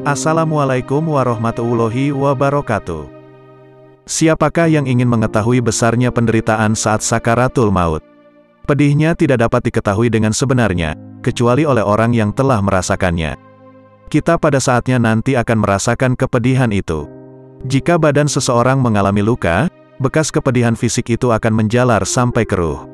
Assalamualaikum warahmatullahi wabarakatuh. Siapakah yang ingin mengetahui besarnya penderitaan saat sakaratul maut? Pedihnya tidak dapat diketahui dengan sebenarnya, kecuali oleh orang yang telah merasakannya. Kita pada saatnya nanti akan merasakan kepedihan itu. Jika badan seseorang mengalami luka, bekas kepedihan fisik itu akan menjalar sampai ke ruh.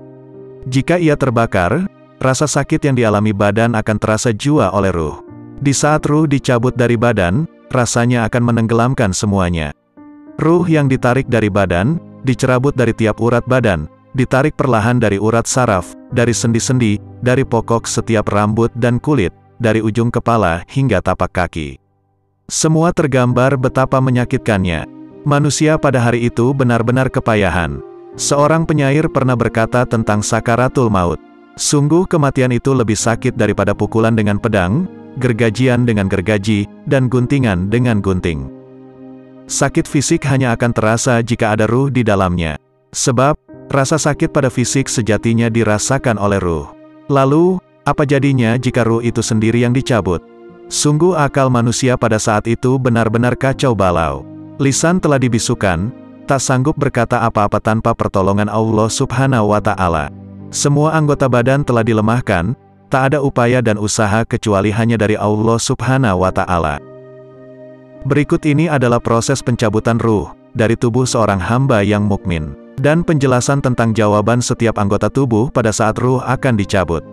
Jika ia terbakar, rasa sakit yang dialami badan akan terasa jua oleh ruh. Di saat ruh dicabut dari badan, rasanya akan menenggelamkan semuanya. Ruh yang ditarik dari badan, dicerabut dari tiap urat badan, ditarik perlahan dari urat saraf, dari sendi-sendi, dari pokok setiap rambut dan kulit, dari ujung kepala hingga tapak kaki. Semua tergambar betapa menyakitkannya. Manusia pada hari itu benar-benar kepayahan. Seorang penyair pernah berkata tentang sakaratul maut. Sungguh kematian itu lebih sakit daripada pukulan dengan pedang, gergajian dengan gergaji, dan guntingan dengan gunting. Sakit fisik hanya akan terasa jika ada ruh di dalamnya. Sebab, rasa sakit pada fisik sejatinya dirasakan oleh ruh. Lalu, apa jadinya jika ruh itu sendiri yang dicabut? Sungguh akal manusia pada saat itu benar-benar kacau balau. Lisan telah dibisukan, tak sanggup berkata apa-apa tanpa pertolongan Allah Subhanahu wa Ta'ala. Semua anggota badan telah dilemahkan, tak ada upaya dan usaha kecuali hanya dari Allah Subhanahu wa Ta'ala. Berikut ini adalah proses pencabutan ruh dari tubuh seorang hamba yang mukmin, dan penjelasan tentang jawaban setiap anggota tubuh pada saat ruh akan dicabut.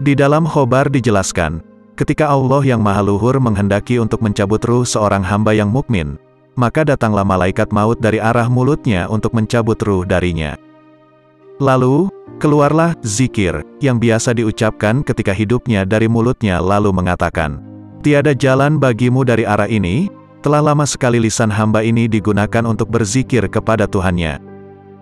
Di dalam khobar dijelaskan, ketika Allah yang Maha Luhur menghendaki untuk mencabut ruh seorang hamba yang mukmin, maka datanglah malaikat maut dari arah mulutnya untuk mencabut ruh darinya. Lalu, keluarlah zikir, yang biasa diucapkan ketika hidupnya dari mulutnya lalu mengatakan, "Tiada jalan bagimu dari arah ini, telah lama sekali lisan hamba ini digunakan untuk berzikir kepada Tuhannya."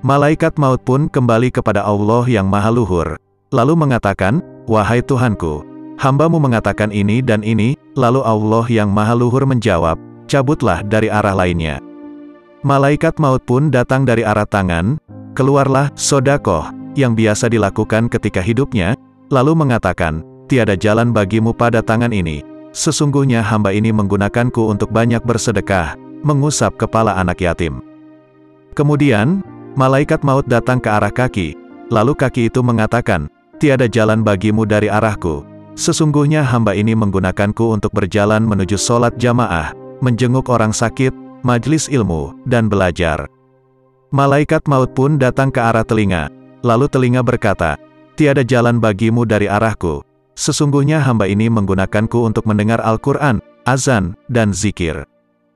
Malaikat maut pun kembali kepada Allah yang Maha Luhur, lalu mengatakan, "Wahai Tuhanku, hambamu mengatakan ini dan ini," lalu Allah yang Maha Luhur menjawab, "Cabutlah dari arah lainnya." Malaikat maut pun datang dari arah tangan, keluarlah sodakoh, yang biasa dilakukan ketika hidupnya, lalu mengatakan, "Tiada jalan bagimu pada tangan ini, sesungguhnya hamba ini menggunakanku untuk banyak bersedekah, mengusap kepala anak yatim." Kemudian, malaikat maut datang ke arah kaki, lalu kaki itu mengatakan, "Tiada jalan bagimu dari arahku, sesungguhnya hamba ini menggunakanku untuk berjalan menuju sholat jamaah, menjenguk orang sakit, majelis ilmu, dan belajar." Malaikat maut pun datang ke arah telinga, lalu telinga berkata, "Tiada jalan bagimu dari arahku, sesungguhnya hamba ini menggunakanku untuk mendengar Al-Quran, azan, dan zikir."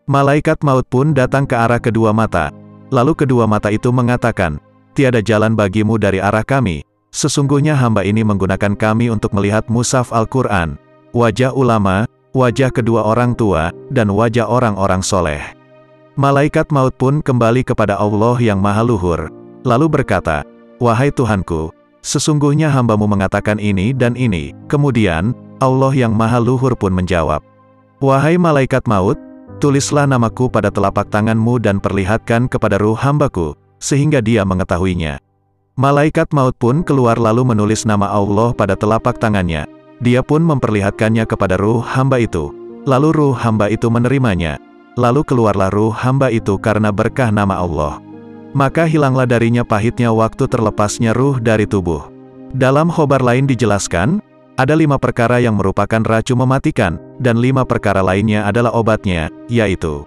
Malaikat maut pun datang ke arah kedua mata, lalu kedua mata itu mengatakan, "Tiada jalan bagimu dari arah kami, sesungguhnya hamba ini menggunakan kami untuk melihat mushaf Al-Quran, wajah ulama, wajah kedua orang tua, dan wajah orang-orang soleh." Malaikat maut pun kembali kepada Allah yang Maha Luhur, lalu berkata, "Wahai Tuhanku, sesungguhnya hambamu mengatakan ini dan ini." Kemudian, Allah yang Maha Luhur pun menjawab, "Wahai malaikat maut, tulislah namaku pada telapak tanganmu dan perlihatkan kepada ruh hambaku, sehingga dia mengetahuinya." Malaikat maut pun keluar lalu menulis nama Allah pada telapak tangannya. Dia pun memperlihatkannya kepada ruh hamba itu. Lalu ruh hamba itu menerimanya. Lalu keluarlah ruh hamba itu karena berkah nama Allah. Maka hilanglah darinya pahitnya waktu terlepasnya ruh dari tubuh. Dalam khobar lain dijelaskan, ada 5 perkara yang merupakan racun mematikan, dan 5 perkara lainnya adalah obatnya, yaitu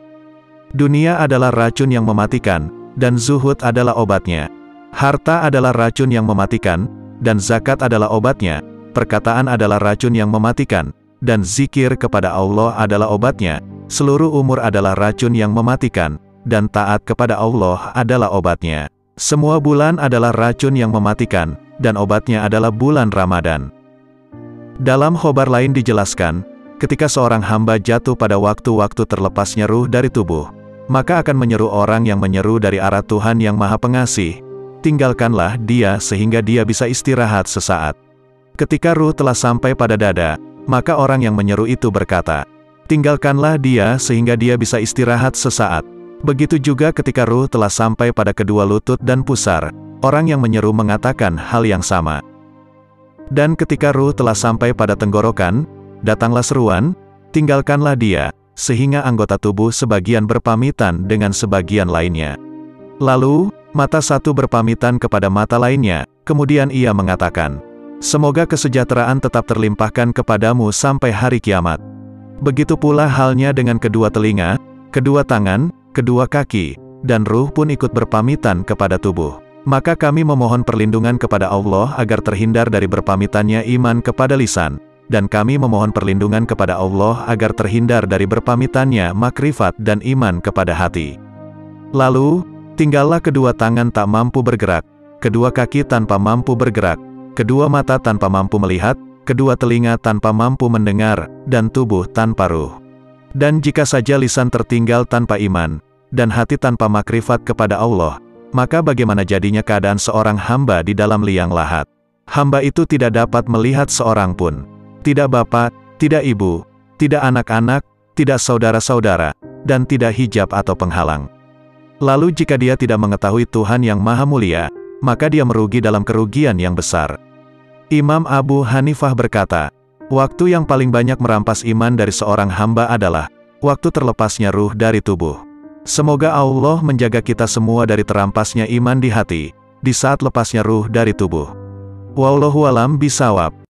dunia adalah racun yang mematikan, dan zuhud adalah obatnya. Harta adalah racun yang mematikan, dan zakat adalah obatnya. Perkataan adalah racun yang mematikan, dan zikir kepada Allah adalah obatnya. Seluruh umur adalah racun yang mematikan, dan taat kepada Allah adalah obatnya. Semua bulan adalah racun yang mematikan, dan obatnya adalah bulan Ramadan. Dalam khobar lain dijelaskan, ketika seorang hamba jatuh pada waktu-waktu terlepasnya ruh dari tubuh, maka akan menyeru orang yang menyeru dari arah Tuhan yang Maha Pengasih, "Tinggalkanlah dia sehingga dia bisa istirahat sesaat." Ketika ruh telah sampai pada dada, maka orang yang menyeru itu berkata, "Tinggalkanlah dia sehingga dia bisa istirahat sesaat." Begitu juga ketika ruh telah sampai pada kedua lutut dan pusar, orang yang menyeru mengatakan hal yang sama. Dan ketika ruh telah sampai pada tenggorokan, datanglah seruan, tinggalkanlah dia, sehingga anggota tubuh sebagian berpamitan dengan sebagian lainnya. Lalu, mata satu berpamitan kepada mata lainnya, kemudian ia mengatakan, semoga kesejahteraan tetap terlimpahkan kepadamu sampai hari kiamat. Begitu pula halnya dengan kedua telinga, kedua tangan, kedua kaki, dan ruh pun ikut berpamitan kepada tubuh. Maka kami memohon perlindungan kepada Allah agar terhindar dari berpamitannya iman kepada lisan, dan kami memohon perlindungan kepada Allah agar terhindar dari berpamitannya makrifat dan iman kepada hati. Lalu, tinggallah kedua tangan tak mampu bergerak, kedua kaki tanpa mampu bergerak, kedua mata tanpa mampu melihat, kedua telinga tanpa mampu mendengar, dan tubuh tanpa ruh. Dan jika saja lisan tertinggal tanpa iman, dan hati tanpa makrifat kepada Allah, maka bagaimana jadinya keadaan seorang hamba di dalam liang lahat? Hamba itu tidak dapat melihat seorang pun. Tidak bapak, tidak ibu, tidak anak-anak, tidak saudara-saudara, dan tidak hijab atau penghalang. Lalu jika dia tidak mengetahui Tuhan yang Maha Mulia, maka dia merugi dalam kerugian yang besar. Imam Abu Hanifah berkata, waktu yang paling banyak merampas iman dari seorang hamba adalah waktu terlepasnya ruh dari tubuh. Semoga Allah menjaga kita semua dari terampasnya iman di hati, di saat lepasnya ruh dari tubuh. Wallahu a'lam bishawab.